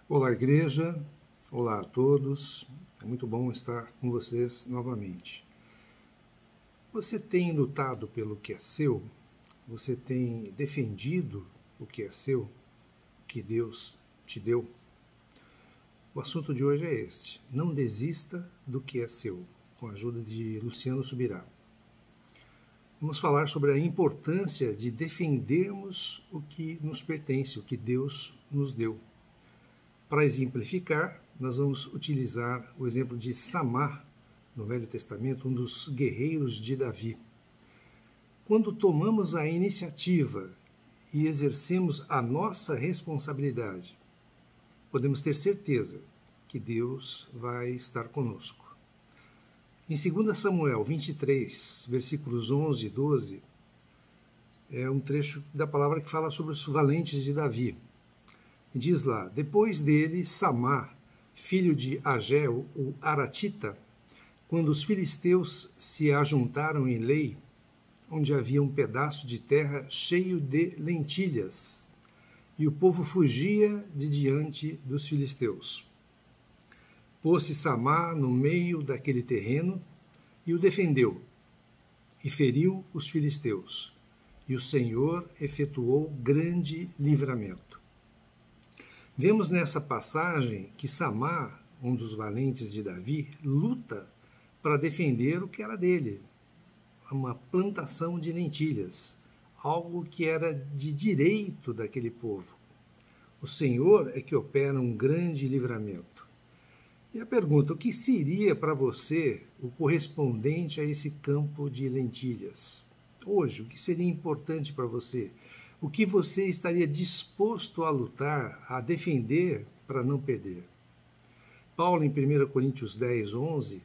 Olá, igreja. Olá a todos. É muito bom estar com vocês novamente. Você tem lutado pelo que é seu? Você tem defendido o que é seu? O que Deus te deu? O assunto de hoje é este. Não desista do que é seu, com a ajuda de Luciano Subirá. Vamos falar sobre a importância de defendermos o que nos pertence, o que Deus nos deu. Para exemplificar, nós vamos utilizar o exemplo de Samá, no Velho Testamento, um dos guerreiros de Davi. Quando tomamos a iniciativa e exercemos a nossa responsabilidade, podemos ter certeza que Deus vai estar conosco. Em 2 Samuel 23, versículos 11 e 12, é um trecho da palavra que fala sobre os valentes de Davi. Diz lá, depois dele, Samá, filho de Ageu, o Aratita, quando os filisteus se ajuntaram em Lei, onde havia um pedaço de terra cheio de lentilhas, e o povo fugia de diante dos filisteus. Pôs-se Samá no meio daquele terreno e o defendeu, e feriu os filisteus, e o Senhor efetuou grande livramento. Vemos nessa passagem que Samá, um dos valentes de Davi, luta para defender o que era dele, uma plantação de lentilhas, algo que era de direito daquele povo. O Senhor é que opera um grande livramento. E a pergunta, o que seria para você o correspondente a esse campo de lentilhas? Hoje, o que seria importante para você? O que você estaria disposto a lutar, a defender para não perder? Paulo, em 1 Coríntios 10, 11,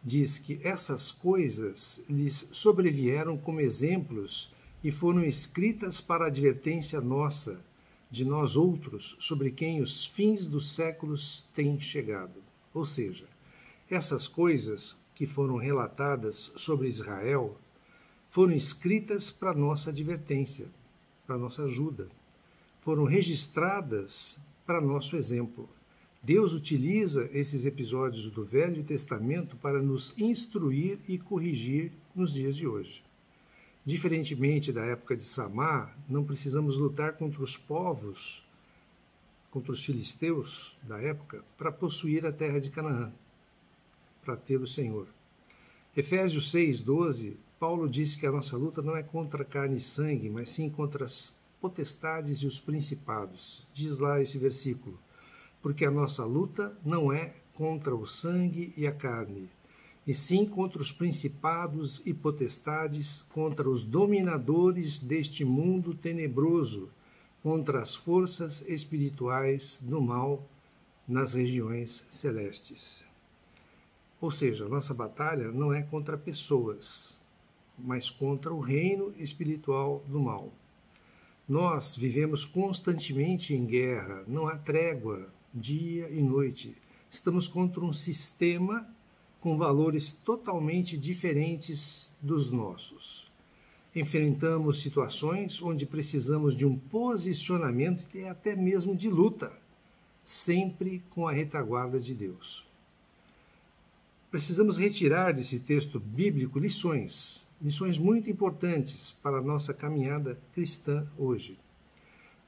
diz que essas coisas lhes sobrevieram como exemplos e foram escritas para advertência nossa, de nós outros, sobre quem os fins dos séculos têm chegado. Ou seja, essas coisas que foram relatadas sobre Israel foram escritas para nossa advertência, para nossa ajuda, foram registradas para nosso exemplo. Deus utiliza esses episódios do Velho Testamento para nos instruir e corrigir nos dias de hoje. Diferentemente da época de Samá, não precisamos lutar contra os povos, contra os filisteus da época, para possuir a terra de Canaã, para ter o Senhor. Efésios 6:12, Paulo diz que a nossa luta não é contra carne e sangue, mas sim contra as potestades e os principados. Diz lá esse versículo, porque a nossa luta não é contra o sangue e a carne, e sim contra os principados e potestades, contra os dominadores deste mundo tenebroso, contra as forças espirituais do mal nas regiões celestes. Ou seja, a nossa batalha não é contra pessoas, mas contra o reino espiritual do mal. Nós vivemos constantemente em guerra, não há trégua, dia e noite. Estamos contra um sistema com valores totalmente diferentes dos nossos. Enfrentamos situações onde precisamos de um posicionamento e até mesmo de luta, sempre com a retaguarda de Deus. Precisamos retirar desse texto bíblico lições muito importantes para a nossa caminhada cristã hoje.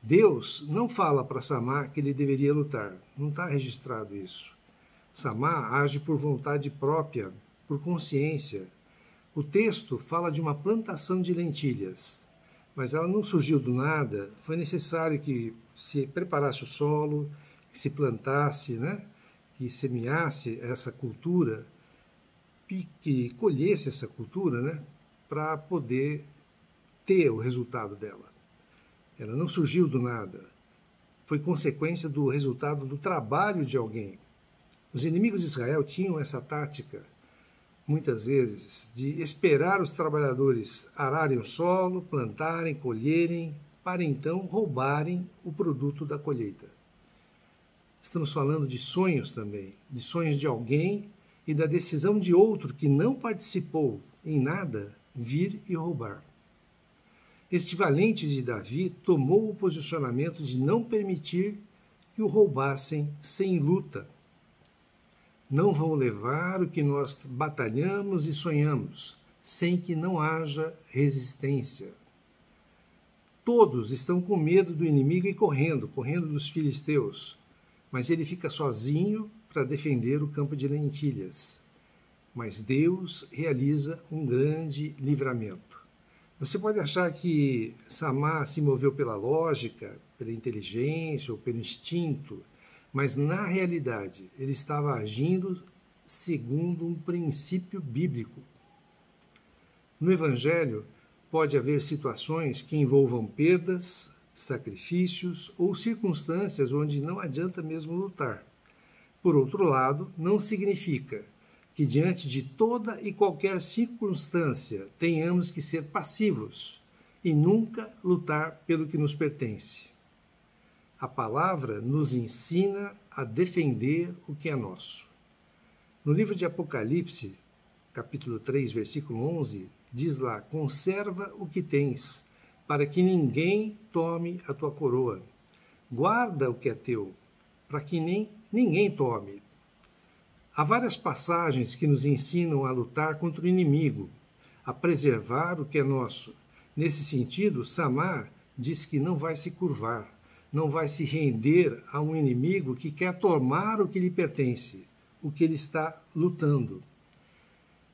Deus não fala para Samá que ele deveria lutar, não está registrado isso. Samá age por vontade própria, por consciência. O texto fala de uma plantação de lentilhas, mas ela não surgiu do nada, foi necessário que se preparasse o solo, que se plantasse, que semeasse essa cultura, e que colhesse essa cultura, para poder ter o resultado dela. Ela não surgiu do nada, foi consequência do resultado do trabalho de alguém. Os inimigos de Israel tinham essa tática, muitas vezes, de esperar os trabalhadores ararem o solo, plantarem, colherem, para então roubarem o produto da colheita. Estamos falando de sonhos também, de sonhos de alguém e da decisão de outro que não participou em nada vir e roubar. Este valente de Davi tomou o posicionamento de não permitir que o roubassem sem luta. Não vão levar o que nós batalhamos e sonhamos, sem que não haja resistência. Todos estão com medo do inimigo e correndo dos filisteus, mas ele fica sozinho para defender o campo de lentilhas. Mas Deus realiza um grande livramento. Você pode achar que Samá se moveu pela lógica, pela inteligência ou pelo instinto, mas na realidade ele estava agindo segundo um princípio bíblico. No Evangelho, pode haver situações que envolvam perdas, sacrifícios ou circunstâncias onde não adianta mesmo lutar. Por outro lado, não significa que diante de toda e qualquer circunstância tenhamos que ser passivos e nunca lutar pelo que nos pertence. A palavra nos ensina a defender o que é nosso. No livro de Apocalipse, capítulo 3, versículo 11, diz lá: conserva o que tens, para que ninguém tome a tua coroa. Guarda o que é teu, para que ninguém tome. Há várias passagens que nos ensinam a lutar contra o inimigo, a preservar o que é nosso. Nesse sentido, Samá diz que não vai se curvar, não vai se render a um inimigo que quer tomar o que lhe pertence, o que ele está lutando.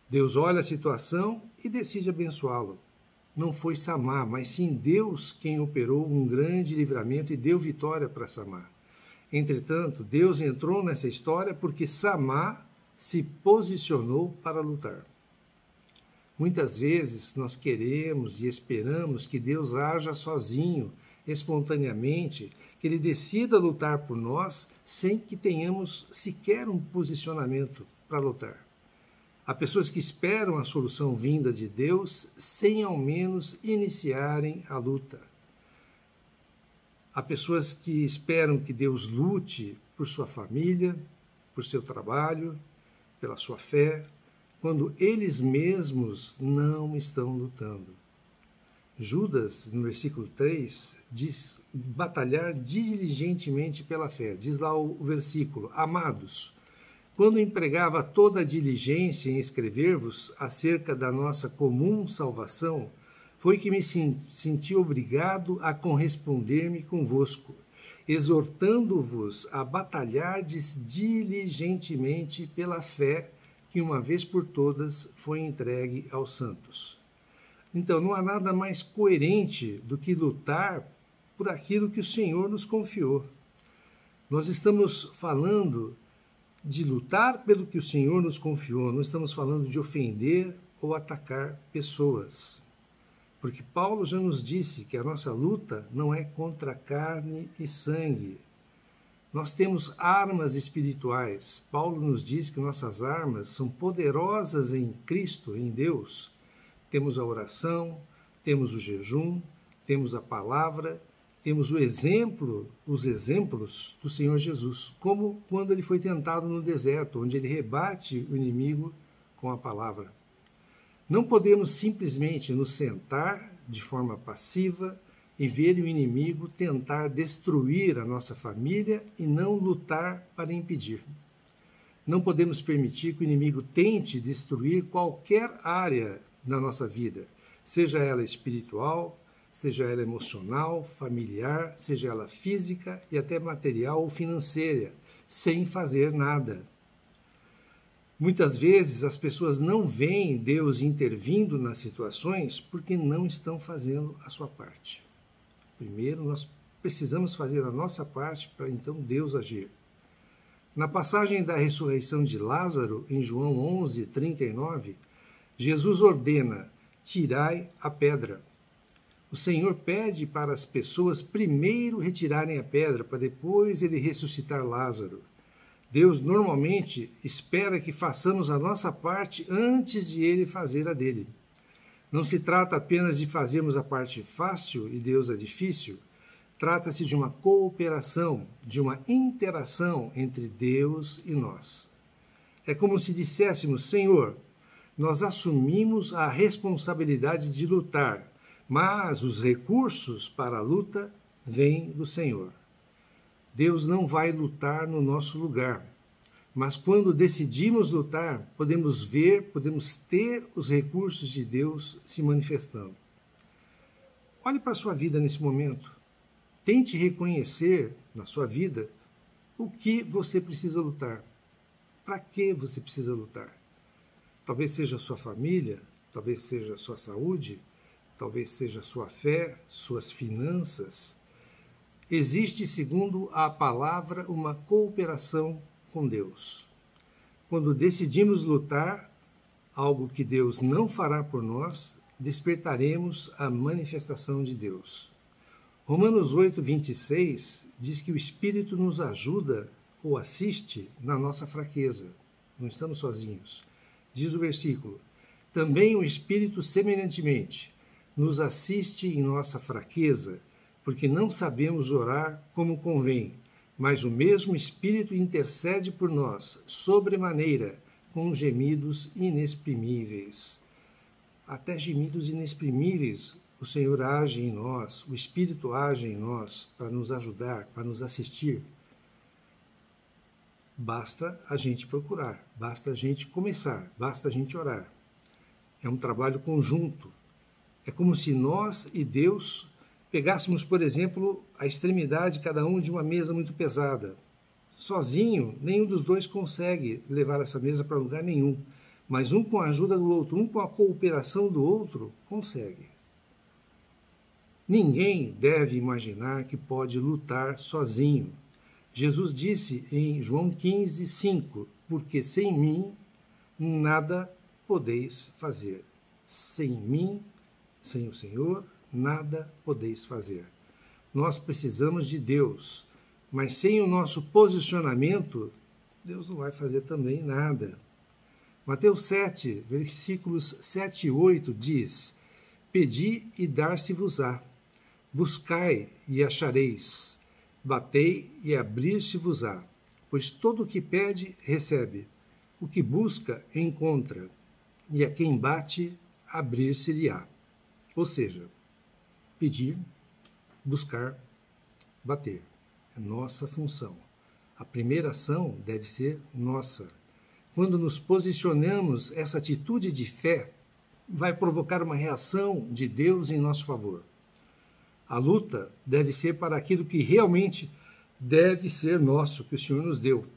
Deus olha a situação e decide abençoá-lo. Não foi Samá, mas sim Deus quem operou um grande livramento e deu vitória para Samá. Entretanto, Deus entrou nessa história porque Samá se posicionou para lutar. Muitas vezes nós queremos e esperamos que Deus haja sozinho, espontaneamente, que Ele decida lutar por nós sem que tenhamos sequer um posicionamento para lutar. Há pessoas que esperam a solução vinda de Deus sem ao menos iniciarem a luta. Há pessoas que esperam que Deus lute por sua família, por seu trabalho, pela sua fé, quando eles mesmos não estão lutando. Judas, no versículo 3, diz batalhar diligentemente pela fé. Diz lá o versículo: amados, quando empregava toda a diligência em escrever-vos acerca da nossa comum salvação, foi que me senti obrigado a corresponder-me convosco, exortando-vos a batalhardes diligentemente pela fé que uma vez por todas foi entregue aos santos. Então, não há nada mais coerente do que lutar por aquilo que o Senhor nos confiou. Nós estamos falando de lutar pelo que o Senhor nos confiou, não estamos falando de ofender ou atacar pessoas. Porque Paulo já nos disse que a nossa luta não é contra carne e sangue. Nós temos armas espirituais. Paulo nos diz que nossas armas são poderosas em Cristo, em Deus. Temos a oração, temos o jejum, temos a palavra, temos os exemplos do Senhor Jesus, como quando ele foi tentado no deserto, onde ele rebate o inimigo com a palavra. Não podemos simplesmente nos sentar de forma passiva e ver o inimigo tentar destruir a nossa família e não lutar para impedir. Não podemos permitir que o inimigo tente destruir qualquer área da nossa vida, seja ela espiritual, seja ela emocional, familiar, seja ela física e até material ou financeira, sem fazer nada. Muitas vezes as pessoas não veem Deus intervindo nas situações porque não estão fazendo a sua parte. Primeiro, nós precisamos fazer a nossa parte para então Deus agir. Na passagem da ressurreição de Lázaro, em João 11, 39, Jesus ordena: tirai a pedra. O Senhor pede para as pessoas primeiro retirarem a pedra, para depois ele ressuscitar Lázaro. Deus normalmente espera que façamos a nossa parte antes de ele fazer a dele. Não se trata apenas de fazermos a parte fácil e Deus a difícil. Trata-se de uma cooperação, de uma interação entre Deus e nós. É como se disséssemos: Senhor, nós assumimos a responsabilidade de lutar, mas os recursos para a luta vêm do Senhor. Deus não vai lutar no nosso lugar. Mas quando decidimos lutar, podemos ver, podemos ter os recursos de Deus se manifestando. Olhe para a sua vida nesse momento. Tente reconhecer na sua vida o que você precisa lutar. Para que você precisa lutar? Talvez seja a sua família, talvez seja a sua saúde, talvez seja a sua fé, suas finanças. Existe, segundo a palavra, uma cooperação com Deus. Quando decidimos lutar, algo que Deus não fará por nós, despertaremos a manifestação de Deus. Romanos 8, 26 diz que o Espírito nos ajuda ou assiste na nossa fraqueza. Não estamos sozinhos. Diz o versículo: também o Espírito semelhantemente nos assiste em nossa fraqueza, porque não sabemos orar como convém, mas o mesmo Espírito intercede por nós, sobremaneira, com gemidos inexprimíveis. Até gemidos inexprimíveis o Senhor age em nós, o Espírito age em nós para nos ajudar, para nos assistir. Basta a gente procurar, basta a gente começar, basta a gente orar. É um trabalho conjunto. É como se nós e Deus pegássemos, por exemplo, a extremidade cada um de uma mesa muito pesada. Sozinho, nenhum dos dois consegue levar essa mesa para lugar nenhum. Mas um com a ajuda do outro, um com a cooperação do outro, consegue. Ninguém deve imaginar que pode lutar sozinho. Jesus disse em João 15, 5, porque sem mim nada podeis fazer. Sem mim, sem o Senhor, nada podeis fazer. Nós precisamos de Deus, mas sem o nosso posicionamento, Deus não vai fazer também nada. Mateus 7, versículos 7 e 8 diz: pedi e dar-se-vos-á, buscai e achareis, batei e abrir-se-vos-á, pois todo o que pede, recebe, o que busca, encontra, e a quem bate, abrir-se-lhe-á. Ou seja, pedir, buscar, bater. É nossa função. A primeira ação deve ser nossa. Quando nos posicionamos, essa atitude de fé vai provocar uma reação de Deus em nosso favor. A luta deve ser para aquilo que realmente deve ser nosso, que o Senhor nos deu.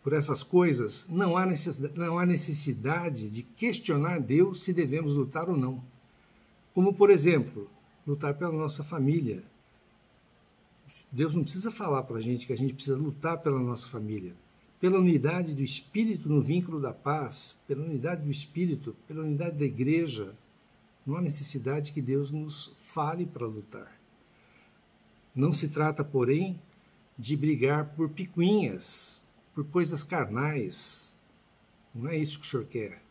Por essas coisas, não há necessidade de questionar Deus se devemos lutar ou não. Como, por exemplo, lutar pela nossa família. Deus não precisa falar para a gente que a gente precisa lutar pela nossa família. Pela unidade do Espírito no vínculo da paz, pela unidade do Espírito, pela unidade da igreja, não há necessidade que Deus nos fale para lutar. Não se trata, porém, de brigar por picuinhas, por coisas carnais. Não é isso que o Senhor quer.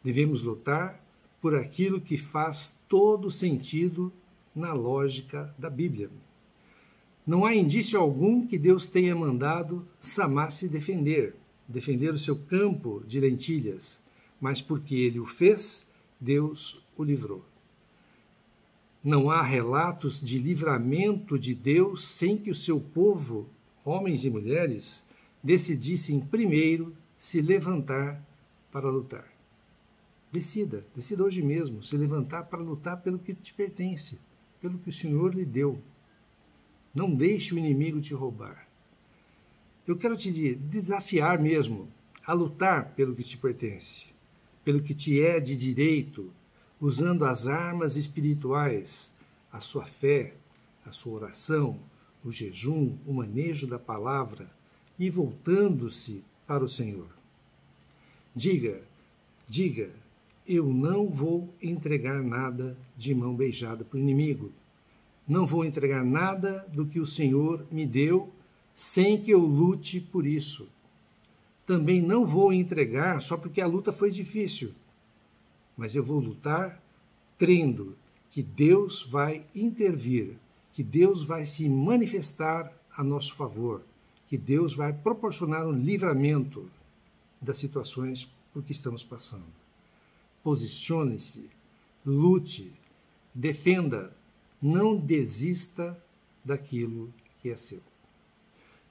Devemos lutar por aquilo que faz todo sentido na lógica da Bíblia. Não há indício algum que Deus tenha mandado Samar se defender o seu campo de lentilhas, mas porque ele o fez, Deus o livrou. Não há relatos de livramento de Deus sem que o seu povo, homens e mulheres, decidissem primeiro se levantar para lutar. Decida hoje mesmo se levantar para lutar pelo que te pertence, pelo que o Senhor lhe deu. Não deixe o inimigo te roubar. Eu quero te desafiar mesmo a lutar pelo que te pertence, pelo que te é de direito, usando as armas espirituais, a sua fé, a sua oração, o jejum, o manejo da palavra e voltando-se para o Senhor. Diga, eu não vou entregar nada de mão beijada para o inimigo. Não vou entregar nada do que o Senhor me deu sem que eu lute por isso. Também não vou entregar só porque a luta foi difícil, mas eu vou lutar crendo que Deus vai intervir, que Deus vai se manifestar a nosso favor, que Deus vai proporcionar um livramento das situações por que estamos passando. Posicione-se, lute, defenda, não desista daquilo que é seu.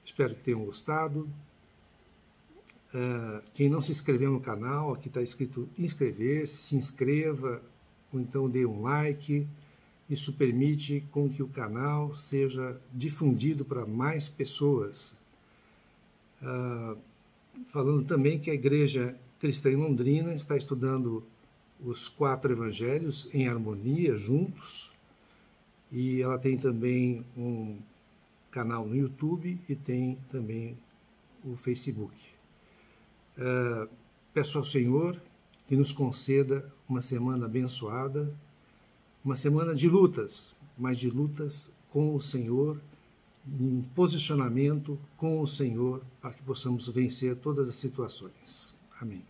Espero que tenham gostado. Quem não se inscreveu no canal, aqui está escrito inscrever-se, se inscreva, ou então dê um like. Isso permite com que o canal seja difundido para mais pessoas. Falando também que a Igreja Cristã em Londrina está estudando os 4 evangelhos em harmonia, juntos, e ela tem também um canal no YouTube e tem também o Facebook. Peço ao Senhor que nos conceda uma semana abençoada, uma semana de lutas, mas de lutas com o Senhor, um posicionamento com o Senhor, para que possamos vencer todas as situações. Amém.